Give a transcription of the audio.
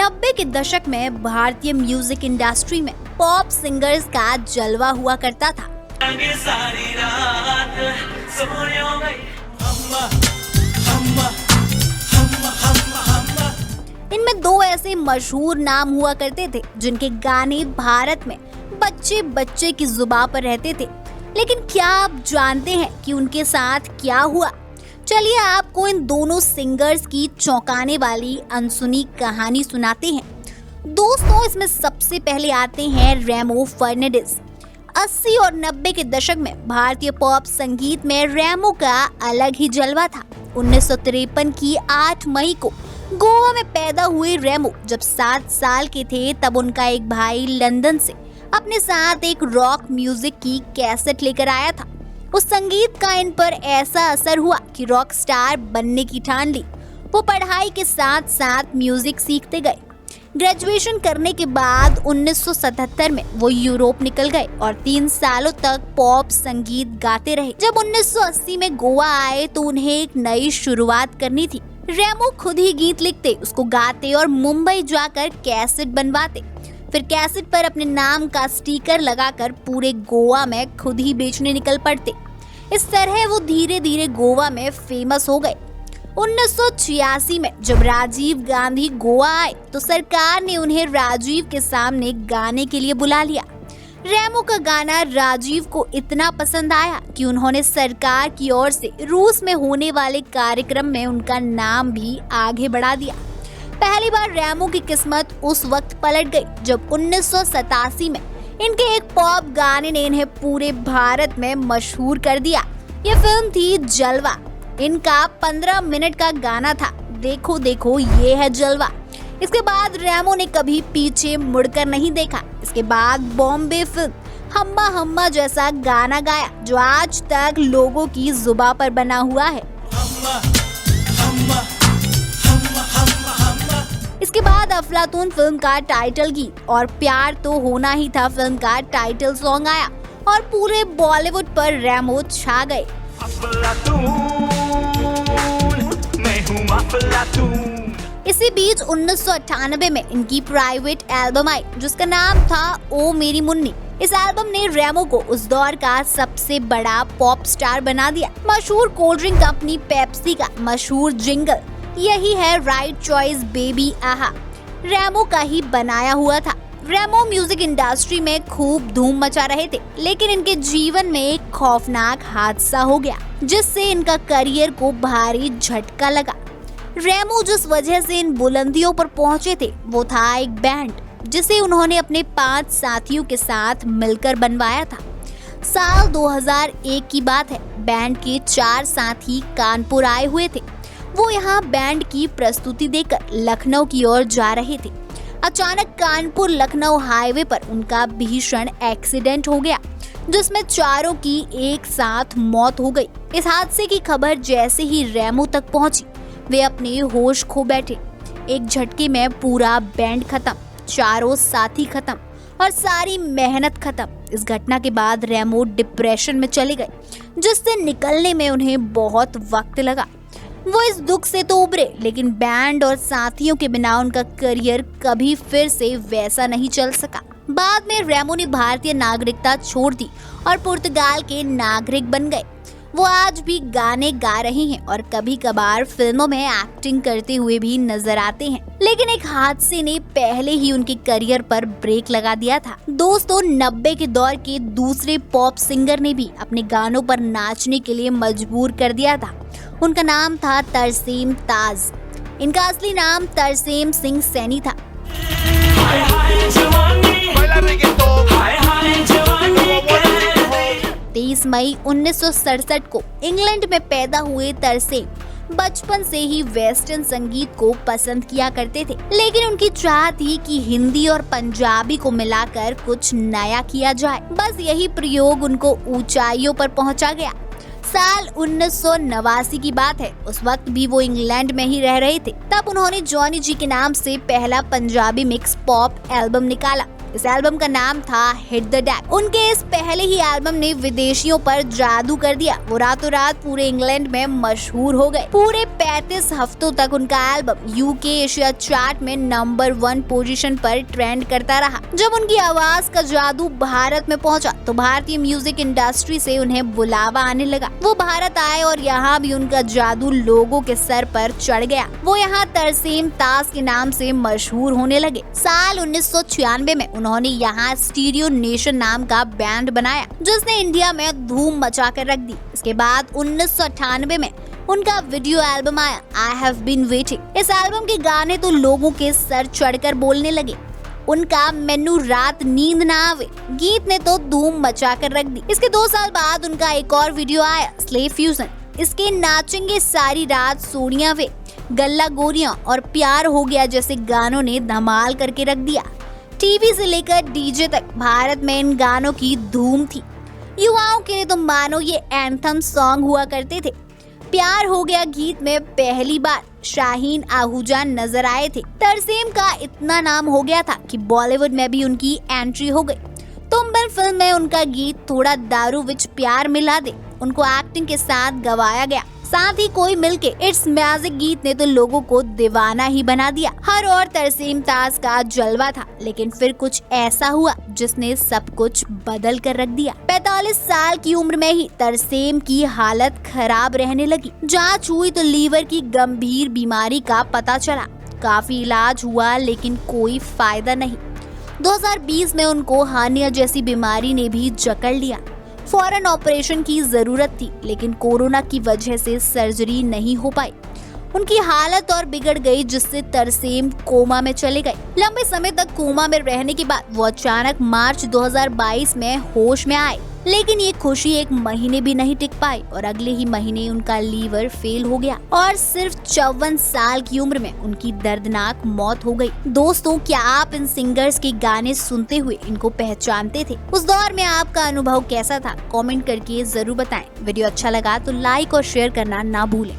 90 के दशक में भारतीय म्यूजिक इंडस्ट्री में पॉप सिंगर्स का जलवा हुआ करता था। इनमें दो ऐसे मशहूर नाम हुआ करते थे जिनके गाने भारत में बच्चे बच्चे की जुबान पर रहते थे। लेकिन क्या आप जानते हैं कि उनके साथ क्या हुआ? चलिए आपको इन दोनों सिंगर्स की चौंकाने वाली अनसुनी कहानी सुनाते हैं। दोस्तों, इसमें सबसे पहले आते हैं रेमो फर्नांडिस। 80 और 90 के दशक में भारतीय पॉप संगीत में रेमो का अलग ही जलवा था। 1953 की 8 मई को गोवा में पैदा हुए रेमो जब 7 साल के थे तब उनका एक भाई लंदन से अपने साथ एक रॉक म्यूजिक की कैसेट लेकर आया था। उस संगीत का इन पर ऐसा असर हुआ कि रॉक स्टार बनने की ठान ली। वो पढ़ाई के साथ साथ म्यूजिक सीखते गए। ग्रेजुएशन करने के बाद 1977 में वो यूरोप निकल गए और 3 सालों तक पॉप संगीत गाते रहे। जब 1980 में गोवा आए तो उन्हें एक नई शुरुआत करनी थी। रेमो खुद ही गीत लिखते, उसको गाते और मुंबई जाकर कैसेट बनवाते। फिर कैसेट पर अपने नाम का स्टिकर लगाकर पूरे गोवा में खुद ही बेचने निकल पड़ते। इस तरह वो धीरे धीरे गोवा में फेमस हो गए। 1986 में जब राजीव गांधी गोवा आए तो सरकार ने उन्हें राजीव के सामने गाने के लिए बुला लिया। रेमो का गाना राजीव को इतना पसंद आया कि उन्होंने सरकार की ओर से रूस में होने वाले कार्यक्रम में उनका नाम भी आगे बढ़ा दिया। पहली बार रेमो की किस्मत उस वक्त पलट गई जब 1987 में इनके एक पॉप गाने ने इन्हें पूरे भारत में मशहूर कर दिया। ये फिल्म थी जलवा। इनका 15 मिनट का गाना था, देखो देखो ये है जलवा। इसके बाद रेमो ने कभी पीछे मुड़कर नहीं देखा। इसके बाद बॉम्बे फिल्म हम्मा हम्मा जैसा गाना गाया जो आज तक लोगों की जुबान पर बना हुआ है। इसके बाद अफलातून फिल्म का टाइटल गीत और प्यार तो होना ही था फिल्म का टाइटल सॉन्ग आया और पूरे बॉलीवुड पर रेमो छा गए। इसी बीच 1998 में इनकी प्राइवेट एल्बम आई जिसका नाम था ओ मेरी मुन्नी। इस एल्बम ने रेमो को उस दौर का सबसे बड़ा पॉप स्टार बना दिया। मशहूर कोल्ड ड्रिंक कंपनी पेप्सी का मशहूर जिंगल यही है राइट चॉइस बेबी आहा रेमो का ही बनाया हुआ था। रेमो म्यूजिक इंडस्ट्री में खूब धूम मचा रहे थे, लेकिन इनके जीवन में एक खौफनाक हादसा हो गया जिससे इनका करियर को भारी झटका लगा। रेमो जिस वजह से इन बुलंदियों पर पहुंचे थे वो था एक बैंड जिसे उन्होंने अपने 5 साथियों के साथ मिलकर बनवाया था। साल 2001 की बात है। बैंड के 4 साथी कानपुर आए हुए थे। वो यहाँ बैंड की प्रस्तुति देकर लखनऊ की ओर जा रहे थे। अचानक कानपुर लखनऊ हाईवे पर उनका भीषण एक्सीडेंट हो गया जिसमें चारों की एक साथ मौत हो गई। इस हादसे की खबर जैसे ही रेमो तक पहुंची वे अपने होश खो बैठे। एक झटके में पूरा बैंड खत्म, चारों साथी खत्म और सारी मेहनत खत्म। इस घटना के बाद रेमो डिप्रेशन में चले गए जिससे निकलने में उन्हें बहुत वक्त लगा। वो इस दुख से तो उबरे, लेकिन बैंड और साथियों के बिना उनका करियर कभी फिर से वैसा नहीं चल सका। बाद में रेमो ने भारतीय नागरिकता छोड़ दी और पुर्तगाल के नागरिक बन गए। वो आज भी गाने गा रहे हैं और कभी कभार फिल्मों में एक्टिंग करते हुए भी नजर आते हैं, लेकिन एक हादसे ने पहले ही उनके करियर पर ब्रेक लगा दिया था। दोस्तों, 90 के दौर के दूसरे पॉप सिंगर ने भी अपने गानों पर नाचने के लिए मजबूर कर दिया था। उनका नाम था तरसेम ताज। इनका असली नाम तरसेम सिंह सैनी था। 23 मई 1967 को इंग्लैंड में पैदा हुए तरसेम बचपन से ही वेस्टर्न संगीत को पसंद किया करते थे, लेकिन उनकी चाह थी कि हिंदी और पंजाबी को मिलाकर कुछ नया किया जाए। बस यही प्रयोग उनको ऊंचाइयों पर पहुंचा गया। साल 1989 की बात है। उस वक्त भी वो इंग्लैंड में ही रह रहे थे। तब उन्होंने जॉनी जी के नाम से पहला पंजाबी मिक्स पॉप एल्बम निकाला। इस एल्बम का नाम था हिट द डेक। उनके इस पहले ही एल्बम ने विदेशियों पर जादू कर दिया। वो रातों रात पूरे इंग्लैंड में मशहूर हो गए। पूरे 35 हफ्तों तक उनका एल्बम यूके एशिया चार्ट में नंबर 1 पोजीशन पर ट्रेंड करता रहा। जब उनकी आवाज का जादू भारत में पहुंचा तो भारतीय म्यूजिक इंडस्ट्री से उन्हें बुलावा आने लगा। वो भारत आए और यहाँ भी उनका जादू लोगों के सर पर चढ़ गया। वो यहाँ तरसेम ताज के नाम से मशहूर होने लगे। साल 1996 में उन्होंने यहाँ स्टीरियो नेशन नाम का बैंड बनाया जिसने इंडिया में धूम मचा कर रख दी। इसके बाद 1998 में उनका वीडियो एल्बम आया आई हैव बीन वेटिंग। इस एल्बम के गाने तो लोगों के सर चढ़कर बोलने लगे। उनका मैनू रात नींद ना आवे गीत ने तो धूम मचा कर रख दी। इसके 2 साल बाद उनका एक और वीडियो आया स्ले फ्यूजन। इसके नाचेंगे सारी रात सोनिया वे, गल्ला गोरियां और प्यार हो गया जैसे गानों ने धमाल करके रख दिया। टीवी से लेकर डीजे तक भारत में इन गानों की धूम थी। युवाओं के लिए तो मानो ये एंथम सॉन्ग हुआ करते थे। प्यार हो गया गीत में पहली बार शाहीन आहूजा नजर आए थे। तरसेम का इतना नाम हो गया था कि बॉलीवुड में भी उनकी एंट्री हो गई। तुम्बल फिल्म में उनका गीत थोड़ा दारू विच प्यार मिला दे उनको एक्टिंग के साथ गवाया गया। साथ ही कोई मिलके इट्स मैजिक गीत ने तो लोगों को दीवाना ही बना दिया। हर और तरसेम ताज का जलवा था, लेकिन फिर कुछ ऐसा हुआ जिसने सब कुछ बदल कर रख दिया। 45 साल की उम्र में ही तरसेम की हालत खराब रहने लगी। जांच हुई तो लीवर की गंभीर बीमारी का पता चला। काफी इलाज हुआ लेकिन कोई फायदा नहीं। 2020 में उनको हार्निया जैसी बीमारी ने भी जकड़ लिया। फौरन ऑपरेशन की जरूरत थी, लेकिन कोरोना की वजह से सर्जरी नहीं हो पाई। उनकी हालत और बिगड़ गई जिससे तरसेम कोमा में चले गए। लंबे समय तक कोमा में रहने के बाद वो अचानक मार्च 2022 में होश में आए, लेकिन ये खुशी एक महीने भी नहीं टिक पाई और अगले ही महीने उनका लीवर फेल हो गया और सिर्फ 54 साल की उम्र में उनकी दर्दनाक मौत हो गई। दोस्तों, क्या आप इन सिंगर्स के गाने सुनते हुए इनको पहचानते थे? उस दौर में आपका अनुभव कैसा था? कमेंट करके जरूर बताएं। वीडियो अच्छा लगा तो लाइक और शेयर करना ना भूलें।